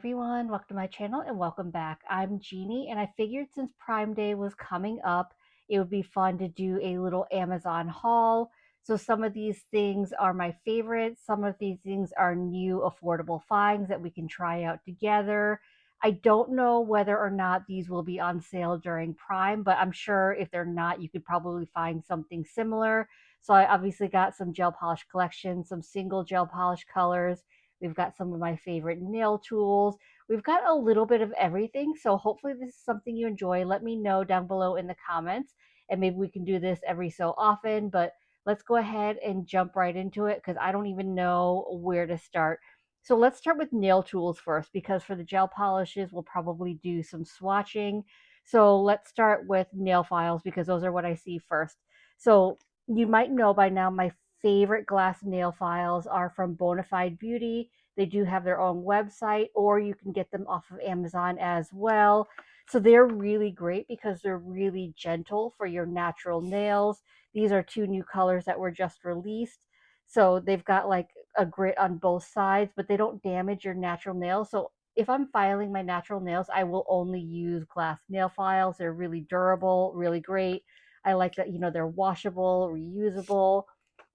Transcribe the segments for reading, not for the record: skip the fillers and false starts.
everyone, welcome to my channel and welcome back. I'm Jeannie and I figured since Prime Day was coming up, it would be fun to do a little Amazon haul. So some of these things are my favorites, some of these things are new affordable finds that we can try out together. I don't know whether or not these will be on sale during Prime, but I'm sure if they're not, you could probably find something similar. So I obviously got some gel polish collections, some single gel polish colors. We've got some of my favorite nail tools. We've got a little bit of everything. So hopefully this is something you enjoy. Let me know down below in the comments and maybe we can do this every so often, but let's go ahead and jump right into it because I don't even know where to start. So let's start with nail tools first because for the gel polishes, we'll probably do some swatching. So let's start with nail files because those are what I see first. So you might know by now my favorite glass nail files are from Bona Beauty. They do have their own website, or you can get them off of Amazon as well. So they're really great because they're really gentle for your natural nails. These are two new colors that were just released. So they've got like a grit on both sides, but they don't damage your natural nails. So if I'm filing my natural nails, I will only use glass nail files. They're really durable, really great. I like that, they're washable, reusable.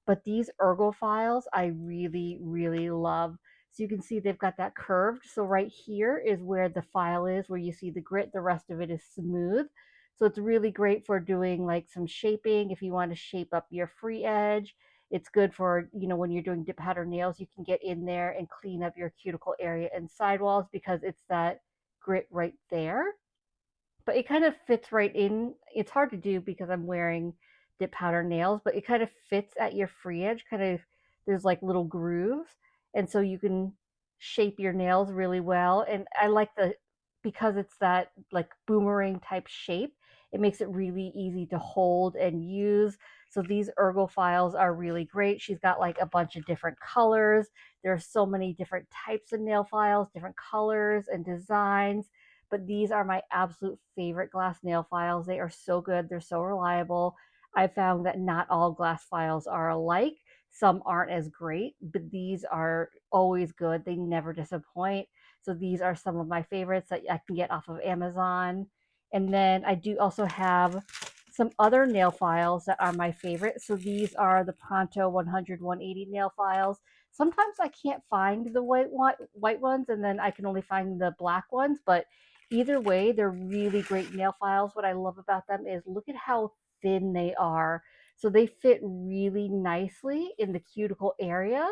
But these ergo files I really, really love. So you can see they've got that curved. So right here is where the file is, where you see the grit. The rest of it is smooth. So it's really great for doing like some shaping. If you want to shape up your free edge, it's good for, when you're doing dip powder nails, you can get in there and clean up your cuticle area and sidewalls because it's that grit right there. But it kind of fits right in. It's hard to do because I'm wearing dip powder nails, but it kind of fits at your free edge. Kind of, there's like little grooves, and so you can shape your nails really well. And I like because it's that like boomerang type shape, it makes it really easy to hold and use. So these ergo files are really great. She's got like a bunch of different colors. There are so many different types of nail files, different colors and designs, but these are my absolute favorite glass nail files. They are so good. They're so reliable. I found that not all glass files are alike. Some aren't as great, but these are always good. They never disappoint. So these are some of my favorites that I can get off of Amazon. And then I do also have some other nail files that are my favorite. So these are the Pronto 100 180 nail files. Sometimes I can't find the white ones, and then I can only find the black ones, but either way, they're really great nail files. What I love about them is look at how thin they are. So they fit really nicely in the cuticle area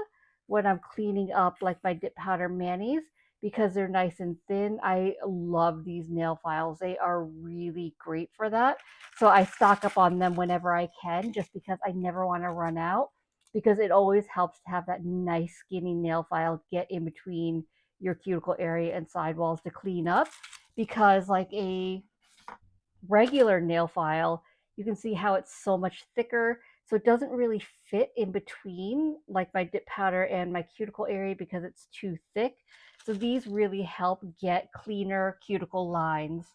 when I'm cleaning up like my dip powder manis because they're nice and thin. I love these nail files. They are really great for that. So I stock up on them whenever I can just because I never want to run out, because it always helps to have that nice skinny nail file get in between your cuticle area and sidewalls to clean up, because like a regular nail file, you can see how it's so much thicker. So it doesn't really fit in between like my dip powder and my cuticle area because it's too thick. So these really help get cleaner cuticle lines.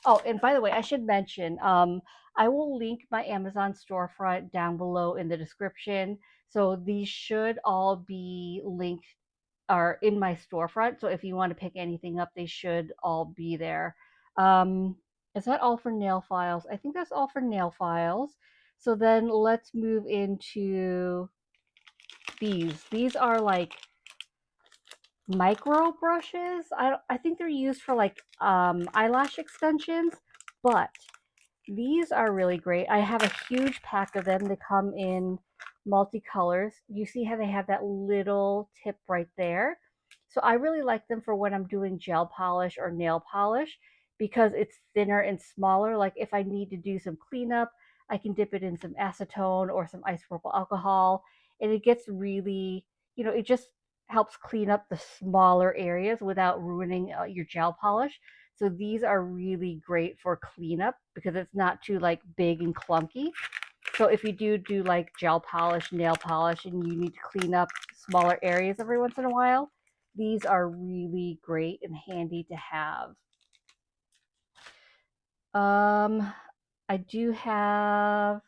Oh, and by the way, I should mention, I will link my Amazon storefront down below in the description. So these should all be linked are in my storefront. So if you want to pick anything up, they should all be there. Um, is that all for nail files? I think that's all for nail files. So then let's move into these. These are like micro brushes. I think they're used for like eyelash extensions, but these are really great. I have a huge pack of them. They come in multicolors. You see how they have that little tip right there? So I really like them for when I'm doing gel polish or nail polish because it's thinner and smaller. Like if I need to do some cleanup, I can dip it in some acetone or some isopropyl alcohol, and it gets really, it just helps clean up the smaller areas without ruining your gel polish. So these are really great for cleanup because it's not too like big and clunky. So if you do like gel polish, nail polish, and you need to clean up smaller areas every once in a while, these are really great and handy to have. I do have,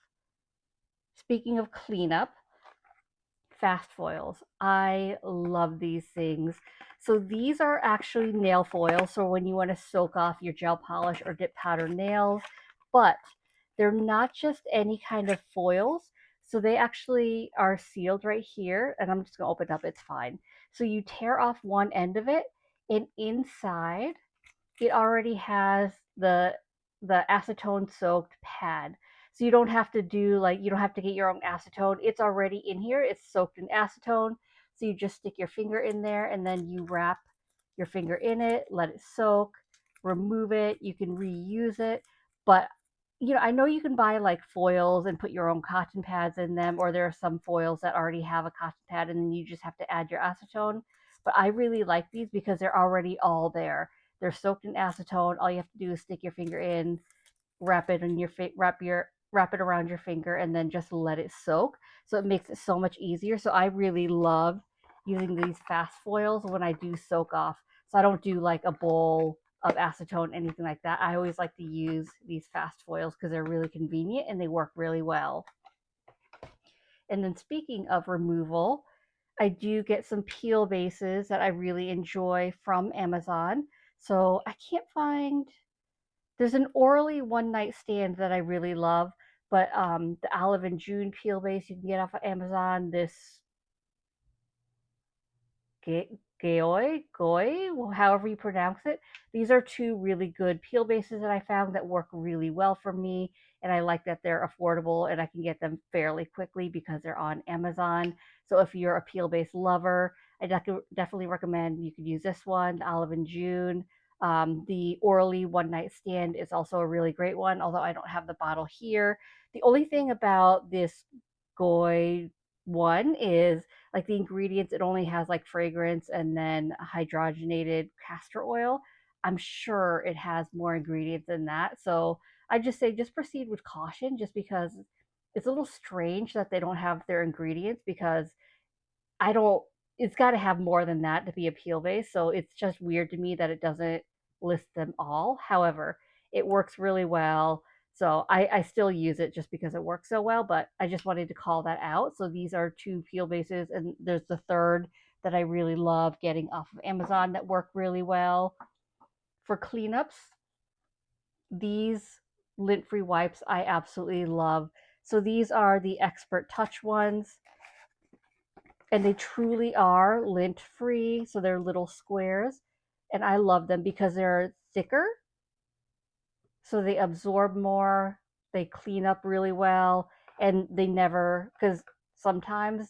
speaking of cleanup, fast foils. I love these things. So these are actually nail foils, so when you want to soak off your gel polish or dip powder nails, but they're not just any kind of foils. So they actually are sealed right here, and I'm just going to open it up, it's fine. So you tear off one end of it, and inside it already has the acetone soaked pad. So you don't have to do like you don't have to get your own acetone. It's already in here. It's soaked in acetone. So you just stick your finger in there and then you wrap your finger in it, let it soak, remove it. You can reuse it. But I know you can buy like foils and put your own cotton pads in them, or there are some foils that already have a cotton pad and then you just have to add your acetone. But I really like these because they're already all there. They're soaked in acetone. All you have to do is stick your finger in, wrap it in your wrap it around your finger, and then just let it soak. So it makes it so much easier. So I really love using these fast foils when I do soak off. So I don't do like a bowl of acetone, anything like that. I always like to use these fast foils because they're really convenient and they work really well. And then speaking of removal, I do get some peel bases that I really enjoy from Amazon. So I can't find, there's an Orally One Night Stand that I really love, but the Olive and June peel base you can get off of Amazon. This 𝐀𝐦𝐚𝐳𝐧, however you pronounce it. These are two really good peel bases that I found that work really well for me, and I like that they're affordable and I can get them fairly quickly because they're on Amazon. So if you're a peel base lover, I definitely recommend you could use this one, the Olive and June. The Orally One Night Stand is also a really great one, although I don't have the bottle here. The only thing about this 𝐀𝐽 one is like the ingredients, it only has like fragrance and then hydrogenated castor oil. I'm sure it has more ingredients than that. So I just say just proceed with caution, just because it's a little strange that they don't have their ingredients, because I don't, it's got to have more than that to be a peel base. So it's just weird to me that it doesn't list them all. However, it works really well. So I still use it just because it works so well, but I just wanted to call that out. So these are two peel bases, and there's the third that I really love getting off of Amazon that work really well. For cleanups, these lint-free wipes I absolutely love. So these are the Expert Touch ones, and they truly are lint free. So they're little squares, and I love them because they're thicker, so they absorb more, they clean up really well, and they never, because sometimes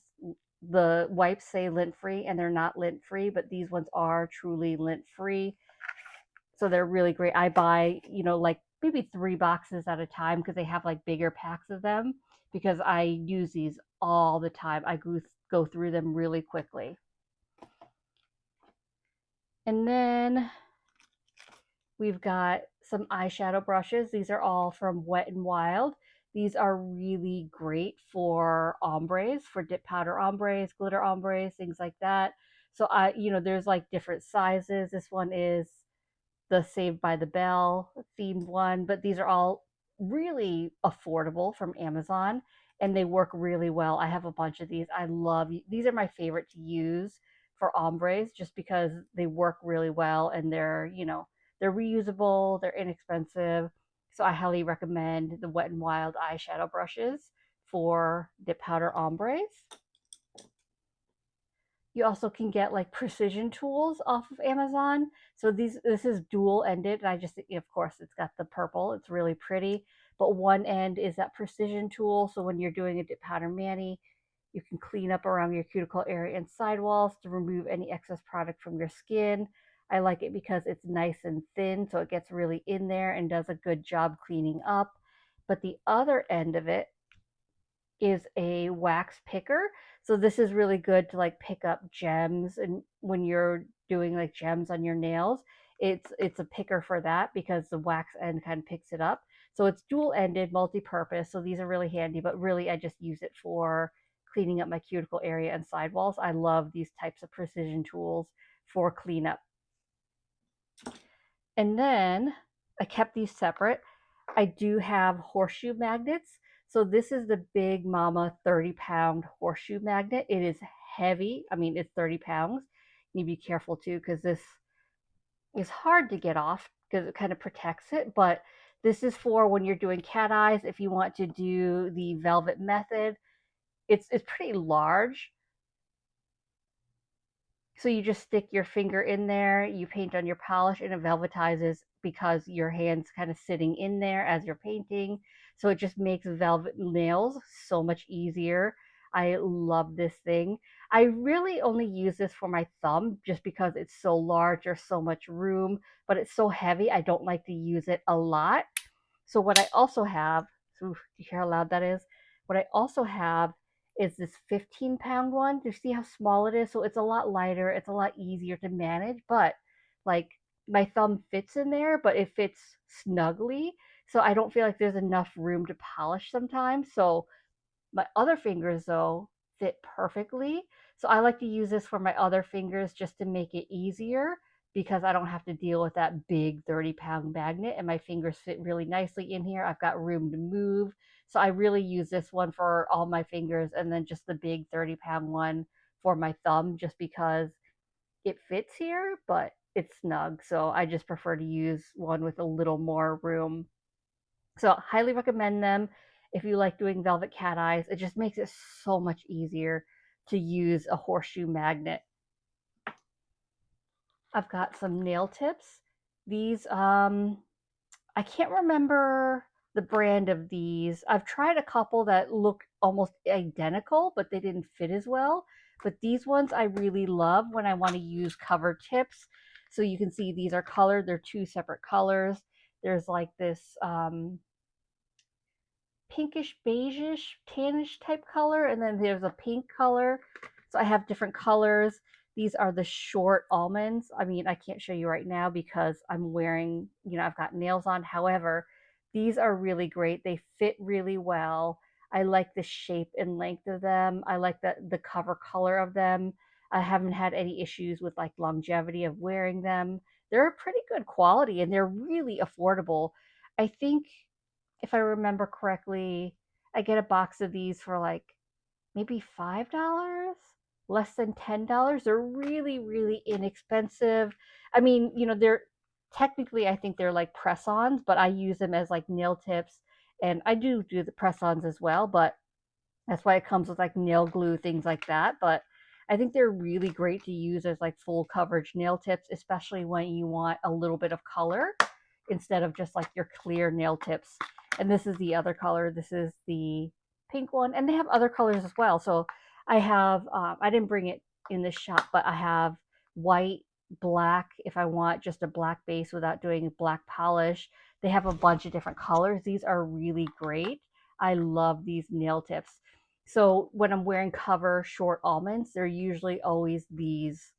the wipes say lint free and they're not lint free, but these ones are truly lint free. So they're really great. I buy, like maybe 3 boxes at a time because they have like bigger packs of them, because I use these all the time. I go through them really quickly. And then we've got some eyeshadow brushes. These are all from Wet n Wild. These are really great for ombres, for dip powder ombres, glitter ombres, things like that. So there's like different sizes. This one is the Saved by the Bell themed one, but these are all really affordable from Amazon, and they work really well. I have a bunch of these. I love these. Are my favorite to use for ombres just because they work really well, and they're reusable, they're inexpensive. So I highly recommend the Wet n Wild eyeshadow brushes for dip powder ombres. You also can get like precision tools off of Amazon. So this is dual ended, and of course it's got the purple. It's really pretty, but one end is that precision tool. So when you're doing a dip powder mani, you can clean up around your cuticle area and sidewalls to remove any excess product from your skin. I like it because it's nice and thin, so it gets really in there and does a good job cleaning up. But the other end of it is a wax picker. So this is really good to like pick up gems, and when you're doing like gems on your nails, it's a picker for that because the wax end kind of picks it up. So it's dual ended, multi-purpose. So these are really handy, but really I just use it for cleaning up my cuticle area and sidewalls. I love these types of precision tools for cleanup. And then I kept these separate. I do have horseshoe magnets. So this is the Big Mama 30-pound horseshoe magnet. It is heavy. I mean, it's 30 pounds. need to be careful too, because this is hard to get off because it kind of protects it. But this is for when you're doing cat eyes. If you want to do the velvet method, it's pretty large. So you just stick your finger in there, you paint on your polish, and it velvetizes because your hand's kind of sitting in there as you're painting. So it just makes velvet nails so much easier. I love this thing. I really only use this for my thumb just because it's so large, there's so much room, but it's so heavy, I don't like to use it a lot. So what I also have, oof, do you hear how loud that is? What I also have is this 15-pound one. Do you see how small it is? So it's a lot lighter. It's a lot easier to manage, but like my thumb fits in there, but it fits snugly. So I don't feel like there's enough room to polish sometimes. So my other fingers, though, fit perfectly. So I like to use this for my other fingers just to make it easier because I don't have to deal with that big 30-pound magnet, and my fingers fit really nicely in here. I've got room to move. So I really use this one for all my fingers, and then just the big 30-pound one for my thumb just because it fits here, but it's snug. So I just prefer to use one with a little more room. So highly recommend them if you like doing velvet cat eyes. It just makes it so much easier to use a horseshoe magnet. I've got some nail tips. These, I can't remember the brand of these. I've tried a couple that look almost identical, but they didn't fit as well. But these ones I really love when I want to use cover tips. So you can see these are colored. They're two separate colors. There's like this pinkish beigeish tannish type color, and then there's a pink color. So I have different colors. These are the short almonds. I mean, I can't show you right now because I'm wearing, I've got nails on. However, these are really great. They fit really well. I like the shape and length of them. I like the cover color of them. I haven't had any issues with like longevity of wearing them. They're pretty good quality and they're really affordable. I think if I remember correctly, I get a box of these for like maybe $5, less than $10. They're really, really inexpensive. I mean, they're technically, I think they're like press-ons, but I use them as like nail tips, and I do the press-ons as well, but that's why it comes with like nail glue, things like that. But I think they're really great to use as like full coverage nail tips, especially when you want a little bit of color instead of just like your clear nail tips. And this is the other color. This is the pink one. And they have other colors as well. So I have, I didn't bring it in this shop, but I have white, black, if I want just a black base without doing black polish. They have a bunch of different colors. These are really great. I love these nail tips. So when I'm wearing cover short almonds, they're usually always these.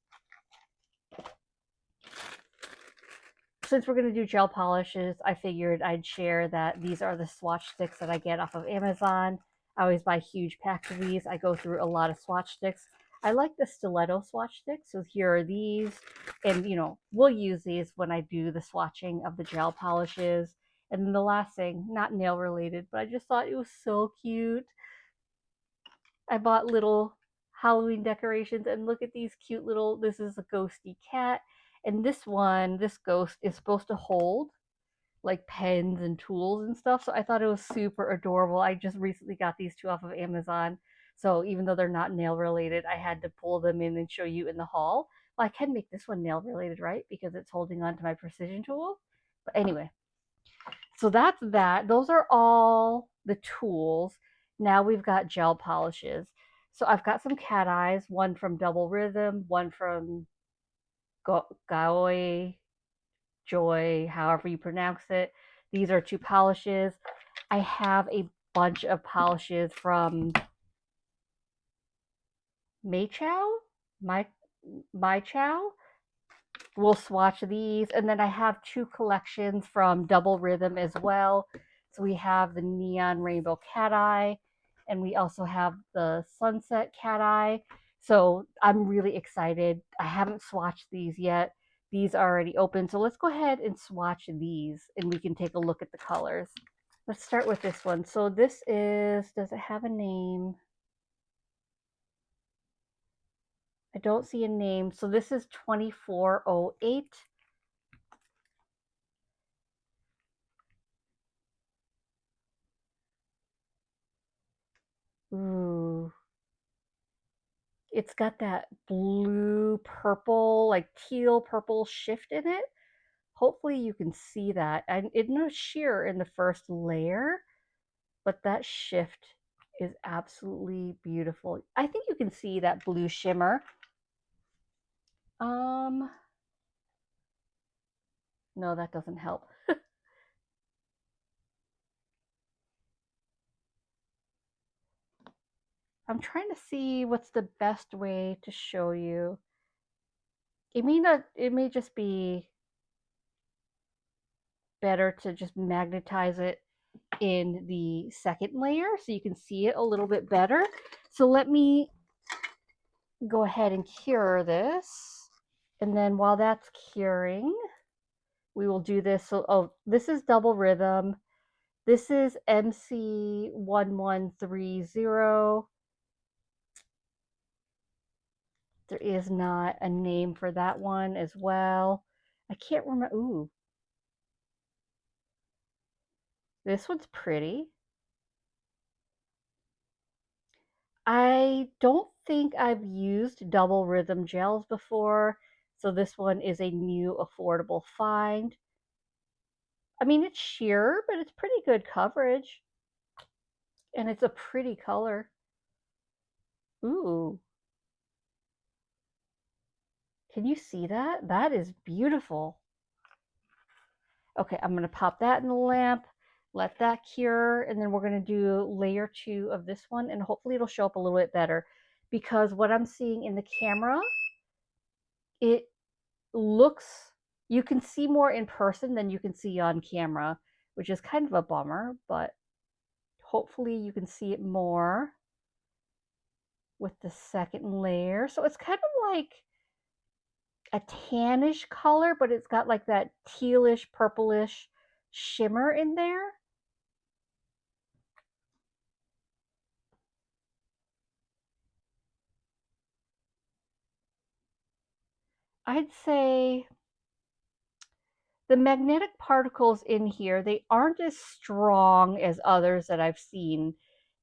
Since we're going to do gel polishes, I figured I'd share that these are the swatch sticks that I get off of Amazon. I always buy huge packs of these. I go through a lot of swatch sticks. I like the stiletto swatch sticks. So here are these. And, we'll use these when I do the swatching of the gel polishes. And then the last thing, not nail related, but I just thought it was so cute. I bought little Halloween decorations, and look at these cute little, this is a ghosty cat. And this ghost is supposed to hold like pens and tools and stuff. So I thought it was super adorable. I just recently got these two off of Amazon. So even though they're not nail related, I had to pull them in and show you in the haul. Well, I can make this one nail related, right? Because it's holding on to my precision tool. But anyway, so that's that. Those are all the tools. Now we've got gel polishes. So I've got some cat eyes, one from Double Rhythm, one from 𝐀𝐦𝐚𝐳𝐨𝐧, Joy, however you pronounce it. These are two polishes. I have a bunch of polishes from MyChow. We'll swatch these. And then I have two collections from Double Rhythm as well. So we have the Neon Rainbow Cat Eye, and we also have the Sunset Cat Eye. So I'm really excited. I haven't swatched these yet. These are already open. So let's go ahead and swatch these, and we can take a look at the colors. Let's start with this one. So this is, does it have a name? I don't see a name. So this is 2408. Ooh. It's got that blue, purple, like teal purple shift in it. Hopefully you can see that. And it's no sheer in the first layer, but that shift is absolutely beautiful. I think you can see that blue shimmer. No, that doesn't help. I'm trying to see what's the best way to show you. It may not, it may just be better to just magnetize it in the second layer so you can see it a little bit better. So let me go ahead and cure this. And then while that's curing, we will do this. So, oh, this is double rhythm. This is MC1130. There is not a name for that one as well. I can't remember. Ooh, this one's pretty. I don't think I've used double rhythm gels before, so this one is a new affordable find. I mean, it's sheer, but it's pretty good coverage. And it's a pretty color. Ooh. Can you see that? That is beautiful. Okay, I'm going to pop that in the lamp, let that cure, and then we're going to do layer 2 of this one, and hopefully it'll show up a little bit better. Because what I'm seeing in the camera, it looks, you can see more in person than you can see on camera, which is kind of a bummer, but hopefully you can see it more with the second layer. So it's kind of like a tannish color, but it's got like that tealish, purplish shimmer in there. I'd say the magnetic particles in here, they aren't as strong as others that I've seen.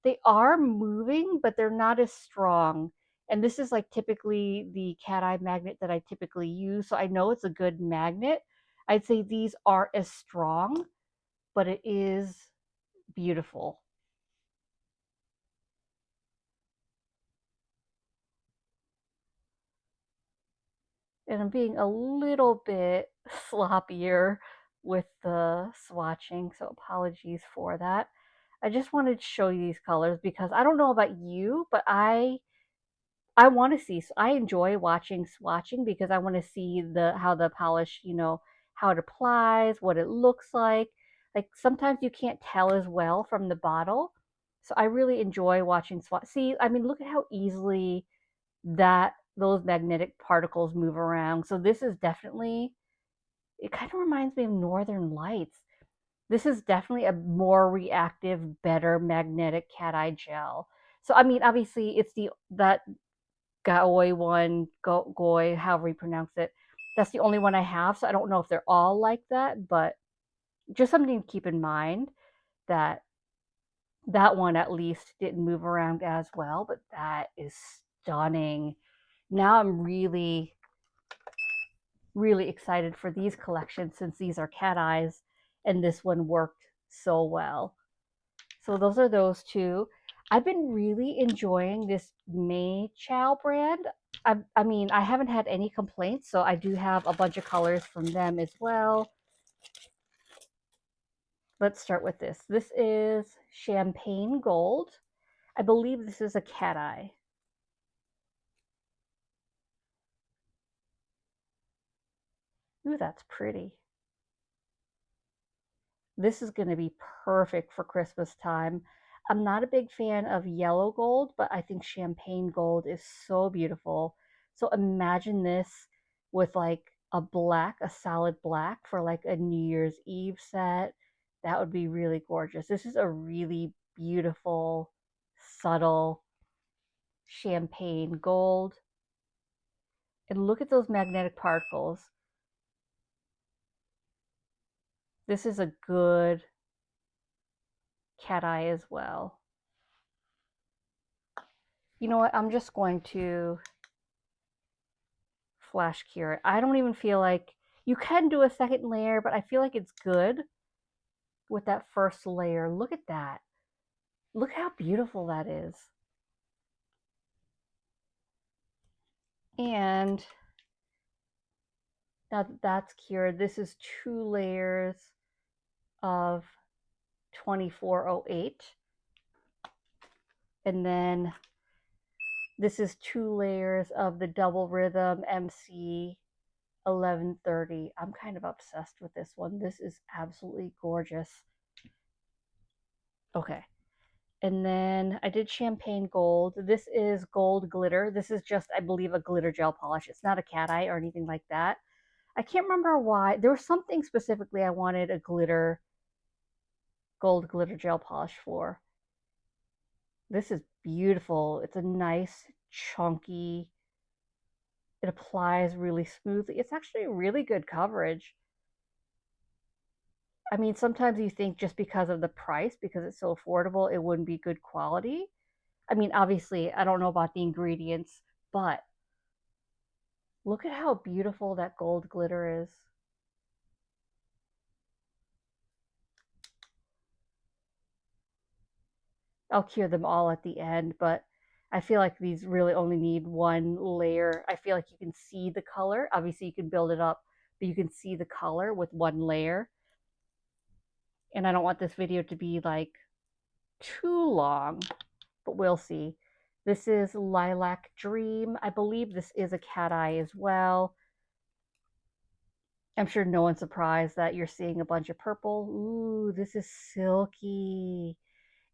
They are moving, but they're not as strong. And this is like typically the cat eye magnet that I typically use, so I know it's a good magnet. I'd say these aren't as strong, but it is beautiful. And I'm being a little bit sloppier with the swatching, so apologies for that. I just wanted to show you these colors because I don't know about you, but I want to see. I enjoy watching swatching because I want to see the how the polish, how it applies, what it looks like. Like sometimes you can't tell as well from the bottle, so I really enjoy watching swatch. See, I mean, look at how easily that those magnetic particles move around. So this is definitely, it kind of reminds me of Northern Lights. This is definitely a more reactive, better magnetic cat eye gel. So I mean, obviously it's that Gaoi one, Goi, however you pronounce it. That's the only one I have, so I don't know if they're all like that, but just something to keep in mind that that one at least didn't move around as well, but that is stunning. Now I'm really, really excited for these collections since these are cat eyes and this one worked so well. So those are those two. I've been really enjoying this Mei-Chow brand. I mean, I haven't had any complaints, so I do have a bunch of colors from them as well. Let's start with this. This is Champagne Gold. I believe this is a cat eye. Ooh, that's pretty. This is going to be perfect for Christmas time. I'm not a big fan of yellow gold, but I think champagne gold is so beautiful. So imagine this with like a solid black for like a New Year's Eve set. That would be really gorgeous. This is a really beautiful, subtle champagne gold. And look at those magnetic particles. This is a good cat eye as well. You know what? I'm just going to flash cure it. I don't even feel like you can do a second layer, but I feel like it's good with that first layer. Look at that. Look how beautiful that is. And now that that's cured, this is 2 layers of 2408. And then this is 2 layers of the double rhythm MC 1130. I'm kind of obsessed with this one. This is absolutely gorgeous. Okay. And then I did champagne gold. This is gold glitter. This is just, I believe, a glitter gel polish. It's not a cat eye or anything like that. I can't remember why. There was something specifically I wanted a gold glitter gel polish for. This is beautiful. It's a nice, chunky, it applies really smoothly. It's actually really good coverage. I mean, sometimes you think just because of the price, because it's so affordable, it wouldn't be good quality. I mean, obviously, I don't know about the ingredients, but look at how beautiful that gold glitter is. I'll cure them all at the end, but I feel like these really only need 1 layer. I feel like you can see the color. Obviously, you can build it up, but you can see the color with 1 layer. And I don't want this video to be like too long, but we'll see. This is Lilac Dream. I believe this is a cat eye as well. I'm sure no one's surprised that you're seeing a bunch of purple. Ooh, this is silky.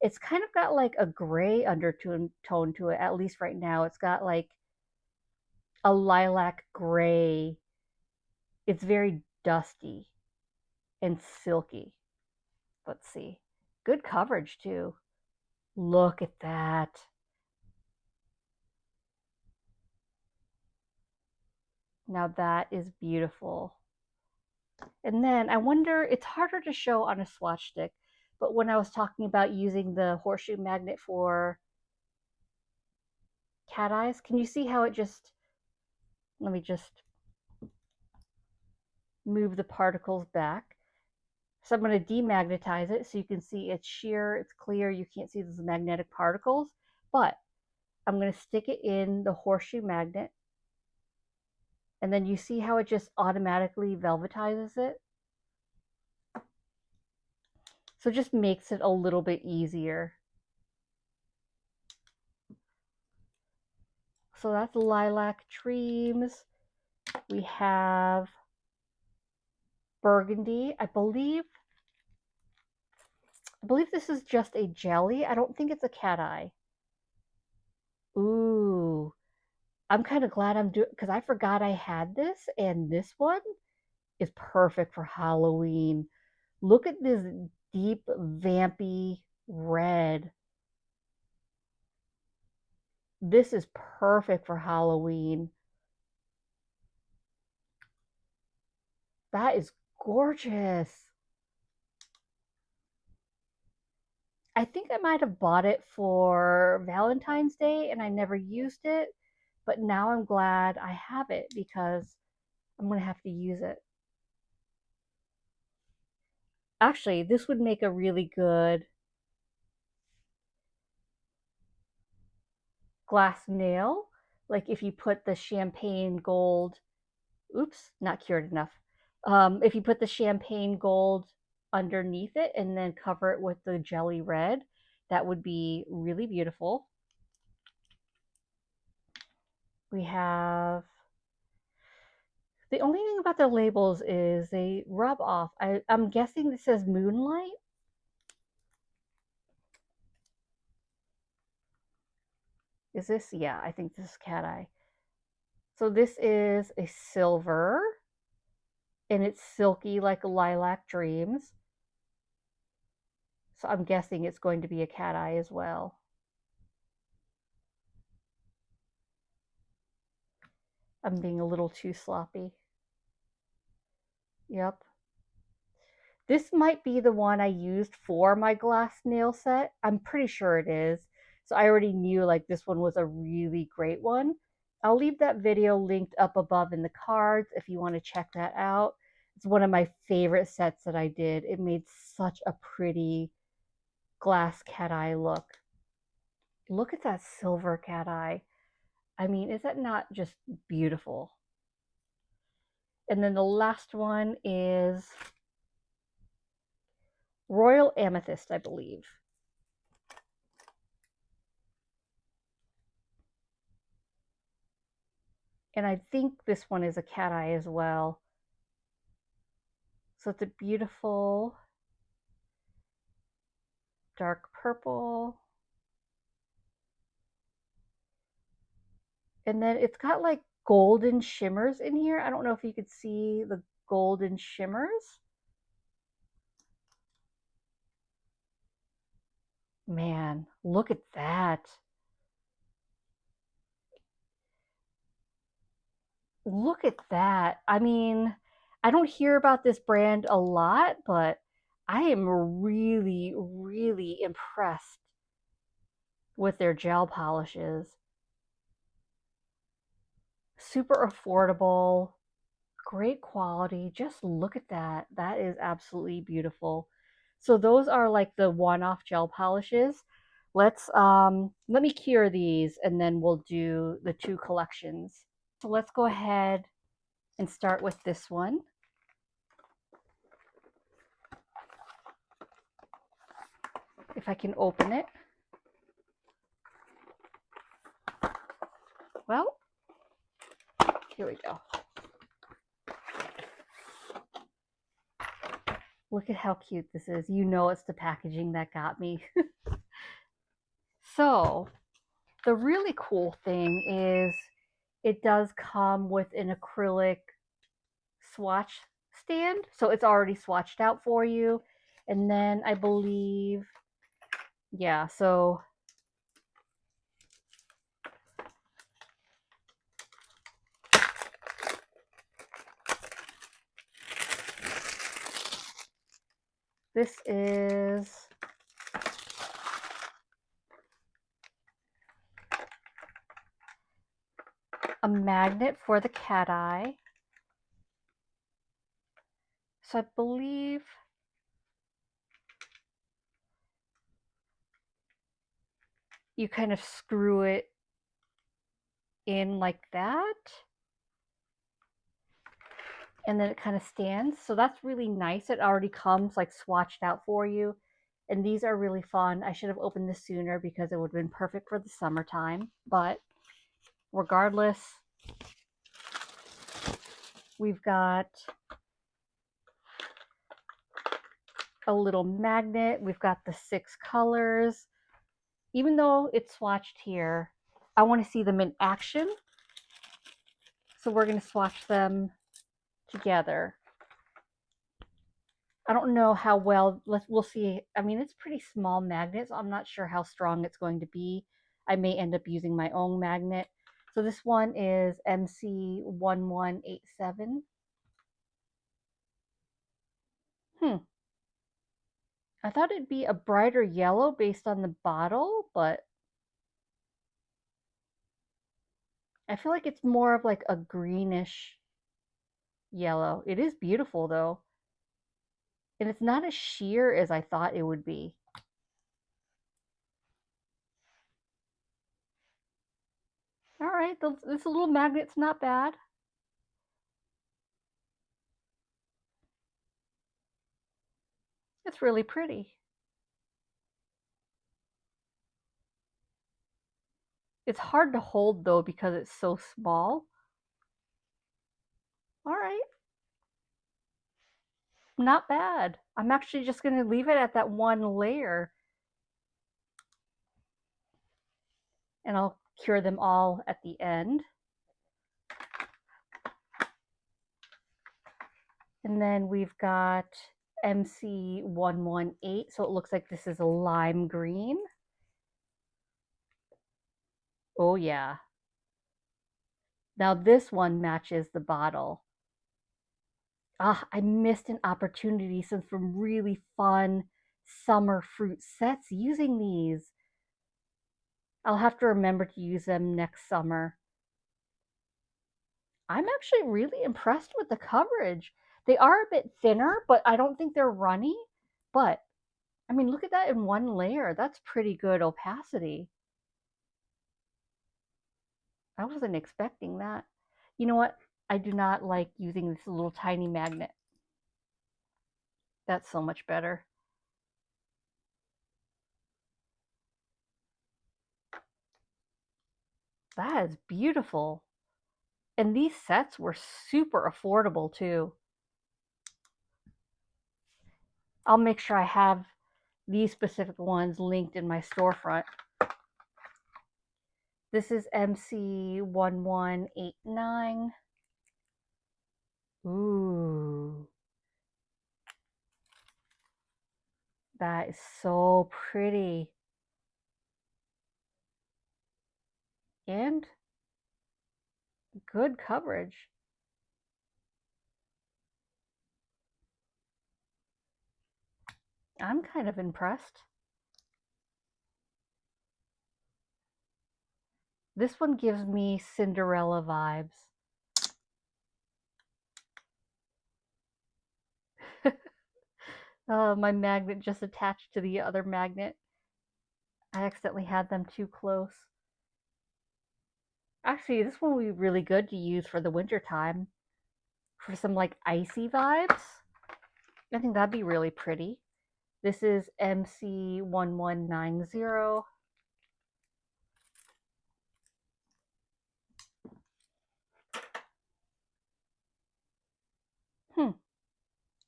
It's kind of got like a gray undertone to it, at least right now. It's got like a lilac gray. It's very dusty and silky. Let's see. Good coverage too. Look at that. Now that is beautiful. And then I wonder, it's harder to show on a swatch stick, but when I was talking about using the horseshoe magnet for cat eyes, can you see how it just, let me just move the particles back. So I'm going to demagnetize it so you can see it's sheer, it's clear, you can't see those magnetic particles, but I'm going to stick it in the horseshoe magnet, and then you see how it just automatically velvetizes it? So it just makes it a little bit easier. So that's Lilac Dreams. We have Burgundy. I believe this is just a jelly. I don't think it's a cat eye. Ooh, I'm kind of glad I'm doing, because I forgot I had this, and this one is perfect for Halloween. Look at this deep, vampy red. This is perfect for Halloween. That is gorgeous. I think I might have bought it for Valentine's Day and I never used it, but now I'm glad I have it because I'm going to have to use it. Actually, this would make a really good glass nail. Like if you put the champagne gold, oops, not cured enough. If you put the champagne gold underneath it and then cover it with the jelly red, that would be really beautiful. We have, the only thing about the labels is they rub off. I'm guessing this says Moonlight. Is this? Yeah, I think this is cat eye. So this is a silver and it's silky like Lilac Dreams. So I'm guessing it's going to be a cat eye as well. I'm being a little too sloppy. Yep. This might be the one I used for my glass nail set. I'm pretty sure it is. So I already knew like this one was a really great one. I'll leave that video linked up above in the cards if you want to check that out. It's one of my favorite sets that I did. It made such a pretty glass cat eye look. Look at that silver cat eye. I mean, is that not just beautiful? And then the last one is Royal Amethyst, I believe. And I think this one is a cat eye as well. So it's a beautiful dark purple. And then it's got like golden shimmers in here. I don't know if you could see the golden shimmers. Man, look at that. Look at that. I mean, I don't hear about this brand a lot, but I am really, really impressed with their gel polishes. Super affordable, great quality. Just look at that. That is absolutely beautiful. So those are like the one-off gel polishes. Let me cure these and then we'll do the two collections. So let's go ahead and start with this one. If I can open it. Well, here we go. Look at how cute this is. You know it's the packaging that got me. So, the really cool thing is it does come with an acrylic swatch stand. So it's already swatched out for you. And then I believe, yeah, so this is a magnet for the cat eye. So I believe you kind of screw it in like that. And then it kind of stands. So that's really nice. It already comes like swatched out for you. And these are really fun. I should have opened this sooner because it would have been perfect for the summertime. But regardless, we've got a little magnet. We've got the 6 colors. Even though it's swatched here, I want to see them in action. So we're going to swatch them together. I don't know how well, we'll see. I mean, it's pretty small magnet, so I'm not sure how strong it's going to be. I may end up using my own magnet. So this one is MC1187. I thought it'd be a brighter yellow based on the bottle, but I feel like it's more of like a greenish yellow. It is beautiful though. And it's not as sheer as I thought it would be. All right, this little magnet's not bad. It's really pretty. It's hard to hold though because it's so small. All right. Not bad. I'm actually just going to leave it at that one layer. And I'll cure them all at the end. And then we've got MC118. So it looks like this is a lime green. Oh yeah. Now this one matches the bottle. Ah, I missed an opportunity since some really fun summer fruit sets using these. I'll have to remember to use them next summer. I'm actually really impressed with the coverage. They are a bit thinner, but I don't think they're runny. But, I mean, look at that in one layer. That's pretty good opacity. I wasn't expecting that. You know what? I do not like using this little tiny magnet. That's so much better. That is beautiful. And these sets were super affordable too. I'll make sure I have these specific ones linked in my storefront. This is MC1189. Ooh. That is so pretty. And good coverage. I'm kind of impressed. This one gives me Cinderella vibes. My magnet just attached to the other magnet. I accidentally had them too close. Actually, this one would be really good to use for the winter time. For some like icy vibes. I think that'd be really pretty. This is MC1190.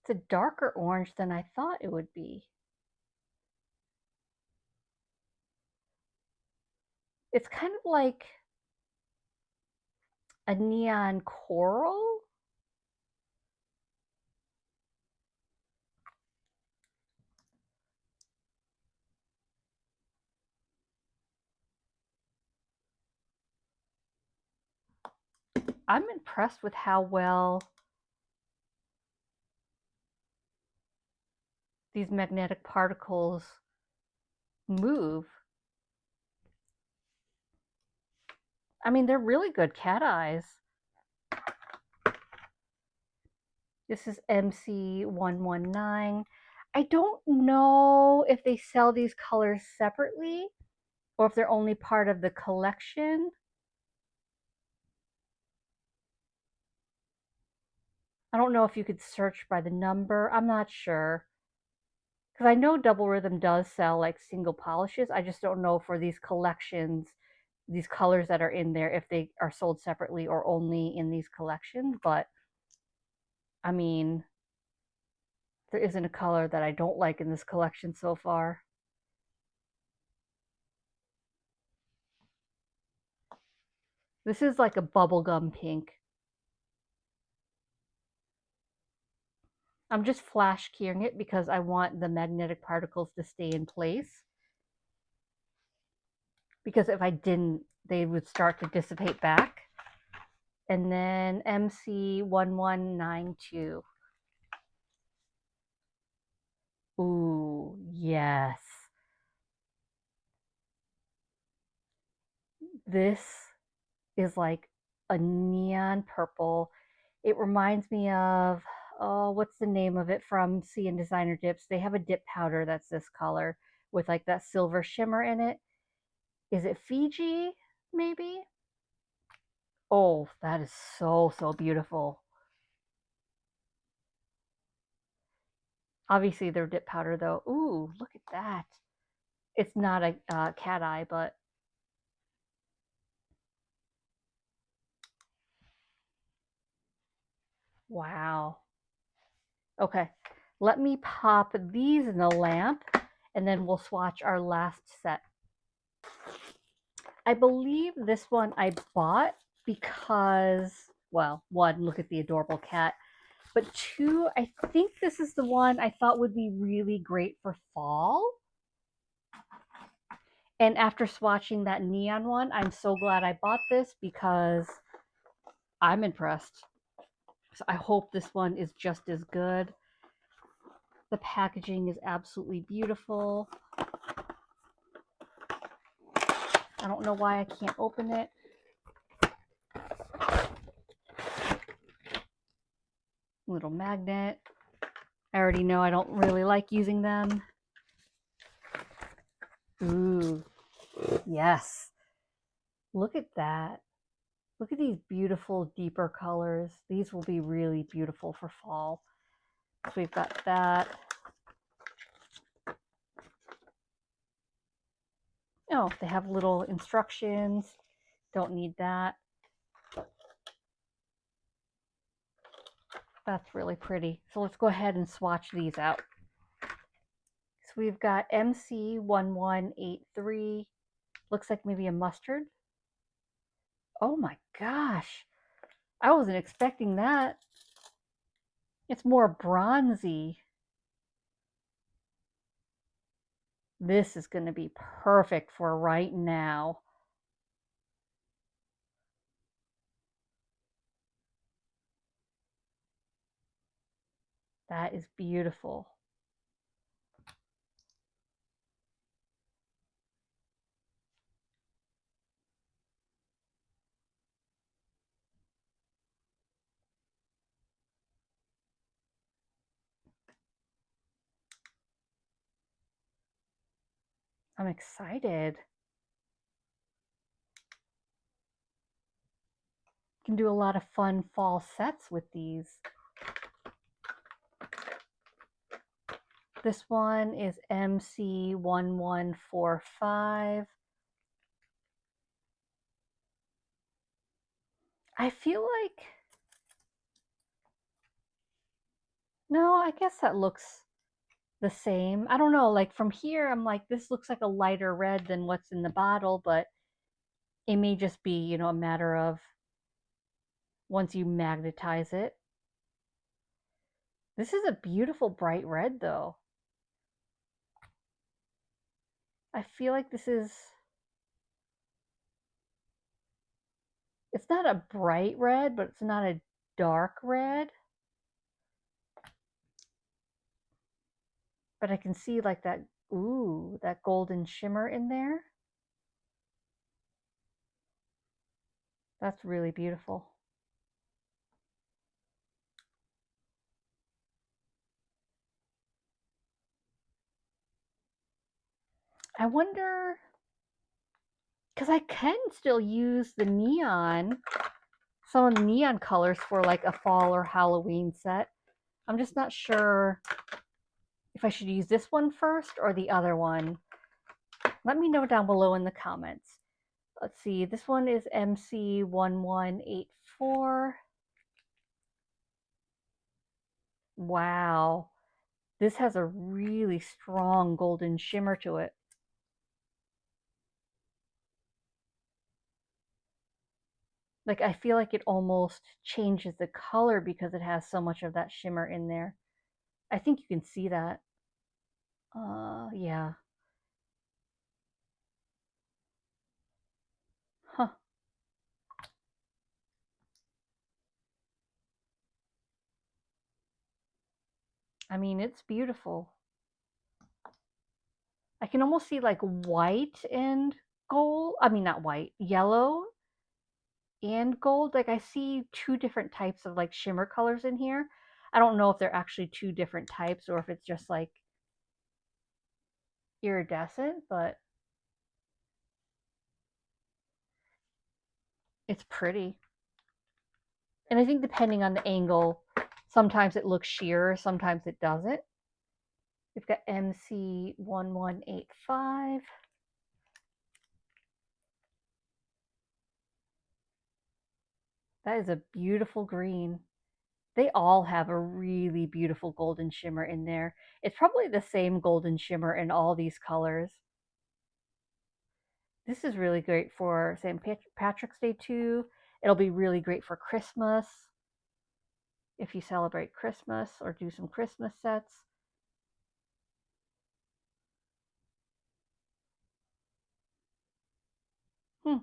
It's a darker orange than I thought it would be. It's kind of like a neon coral. I'm impressed with how well these magnetic particles move. I mean, they're really good cat eyes. This is MC119. I don't know if they sell these colors separately or if they're only part of the collection. I don't know if you could search by the number. I'm not sure. Because I know Double Rhythm does sell like single polishes. I just don't know for these collections, these colors that are in there, if they are sold separately or only in these collections. But I mean, there isn't a color that I don't like in this collection so far. This is like a bubblegum pink. I'm just flash keying it because I want the magnetic particles to stay in place. Because if I didn't, they would start to dissipate back. And then MC1192. Ooh, yes. This is like a neon purple. It reminds me of, oh, what's the name of it from CN Designer Dips? They have a dip powder that's this color with like that silver shimmer in it. Is it Fiji, maybe? Oh, that is so, so beautiful. Obviously, they're dip powder though. Ooh, look at that. It's not a cat eye, but wow. Okay, let me pop these in the lamp and then we'll swatch our last set. I believe this one I bought because, well, one, look at the adorable cat, but two, I think this is the one I thought would be really great for fall. And after swatching that neon one, I'm so glad I bought this because I'm impressed. So I hope this one is just as good. The packaging is absolutely beautiful. I don't know why I can't open it. Little magnet. I already know I don't really like using them. Ooh, yes. Look at that. Look at these beautiful, deeper colors. These will be really beautiful for fall. So we've got that. Oh, they have little instructions. Don't need that. That's really pretty. So let's go ahead and swatch these out. So we've got MC1183. Looks like maybe a mustard. Oh my gosh. I wasn't expecting that. It's more bronzy. This is going to be perfect for right now. That is beautiful. I'm excited. You can do a lot of fun fall sets with these. This one is MC1145. I feel like, no, I guess that looks the same. I don't know, like from here, I'm like, this looks like a lighter red than what's in the bottle, but it may just be, you know, a matter of once you magnetize it. This is a beautiful bright red though. I feel like this is, it's not a bright red, but it's not a dark red. But I can see like that, ooh, that golden shimmer in there. That's really beautiful. I wonder, because I can still use the neon, some of the neon colors for like a fall or Halloween set. I'm just not sure if I should use this one first or the other one. Let me know down below in the comments. Let's see, this one is MC1184. Wow, this has a really strong golden shimmer to it. Like I feel like it almost changes the color because it has so much of that shimmer in there. I think you can see that. Yeah. Huh. I mean, it's beautiful. I can almost see like white and gold. I mean, not white, yellow and gold. Like I see two different types of like shimmer colors in here. I don't know if they're actually two different types or if it's just like iridescent, but it's pretty. And I think depending on the angle, sometimes it looks sheer, sometimes it doesn't. We've got MC1185. That is a beautiful green. They all have a really beautiful golden shimmer in there. It's probably the same golden shimmer in all these colors. This is really great for St. Patrick's Day too. It'll be really great for Christmas if you celebrate Christmas or do some Christmas sets. Hmm.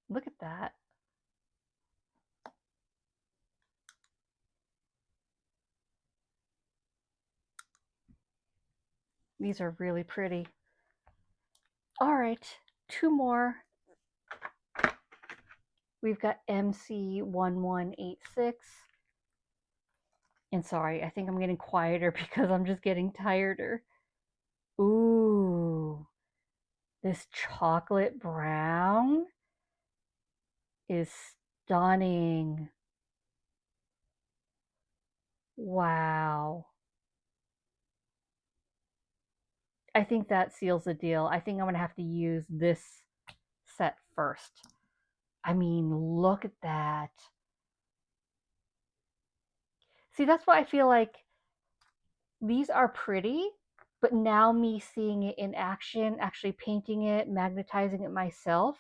Look at that. These are really pretty. All right, 2 more. We've got MC1186. And sorry, I think I'm getting quieter because I'm just getting tireder. Ooh, this chocolate brown is stunning. Wow. I think that seals the deal. I think I'm going to have to use this set first. I mean, look at that. See, that's why I feel like these are pretty, but now me seeing it in action, actually painting it, magnetizing it myself,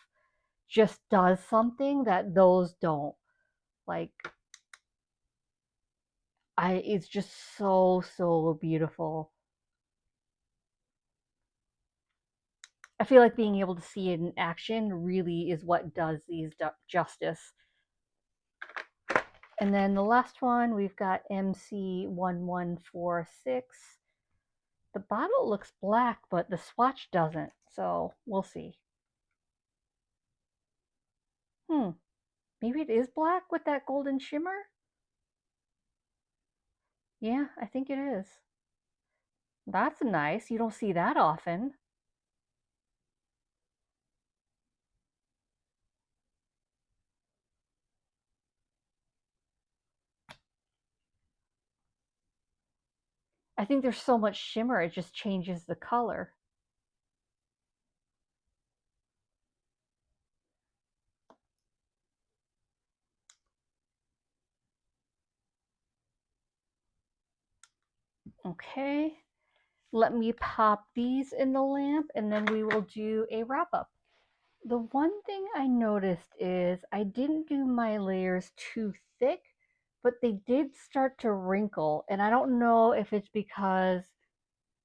just does something that those don't. Like, it's just so beautiful. I feel like being able to see it in action really is what does these justice. And then the last one, we've got MC1146. The bottle looks black, but the swatch doesn't, so we'll see. Maybe it is black with that golden shimmer? Yeah, I think it is. That's nice. You don't see that often. I think there's so much shimmer, it just changes the color. Okay, let me pop these in the lamp and then we will do a wrap up. The one thing I noticed is I didn't do my layers too thick, but they did start to wrinkle. And I don't know if it's because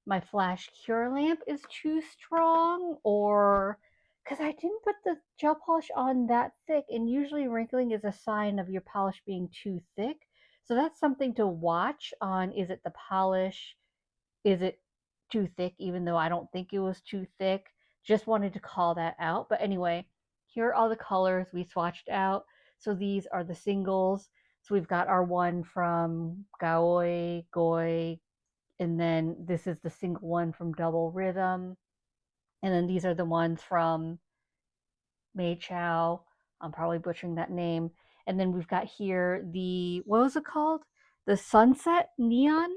my flash cure lamp is too strong or because I didn't put the gel polish on that thick. And usually wrinkling is a sign of your polish being too thick. So that's something to watch on, is it the polish? Is it too thick, even though I don't think it was too thick? Just wanted to call that out. But anyway, here are all the colors we swatched out. So these are the singles. So we've got our one from 𝐀𝐦𝐚𝐳𝐧, and then this is the single one from Double Rhythm. And then these are the ones from Maychow. I'm probably butchering that name. And then we've got here the, what was it called? The Sunset Neon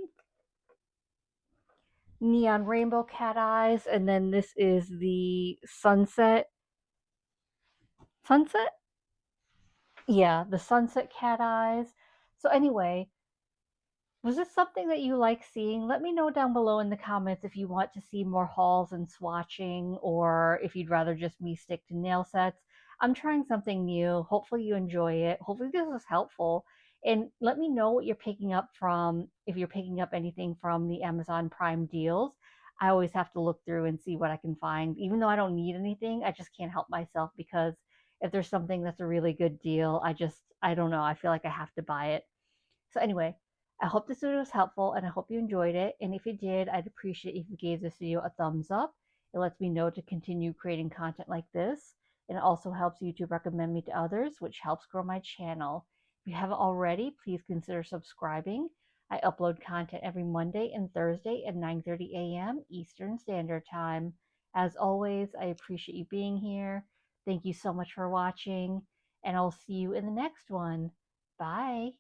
Rainbow Cat Eyes. And then this is the Sunset. Yeah, the Sunset Cat Eyes. So anyway, was this something that you like seeing? Let me know down below in the comments if you want to see more hauls and swatching, or if you'd rather just me stick to nail sets. I'm trying something new. Hopefully you enjoy it. Hopefully this was helpful. And let me know what you're picking up from, if you're picking up anything from the Amazon Prime deals. I always have to look through and see what I can find. Even though I don't need anything, I just can't help myself, because if there's something that's a really good deal, I don't know, I feel like I have to buy it. So anyway, I hope this video was helpful and I hope you enjoyed it. And if you did, I'd appreciate if you gave this video a thumbs up. It lets me know to continue creating content like this. And it also helps YouTube recommend me to others, which helps grow my channel. If you haven't already, please consider subscribing. I upload content every Monday and Thursday at 9:30 a.m. Eastern Standard Time. As always, I appreciate you being here. Thank you so much for watching, and I'll see you in the next one. Bye.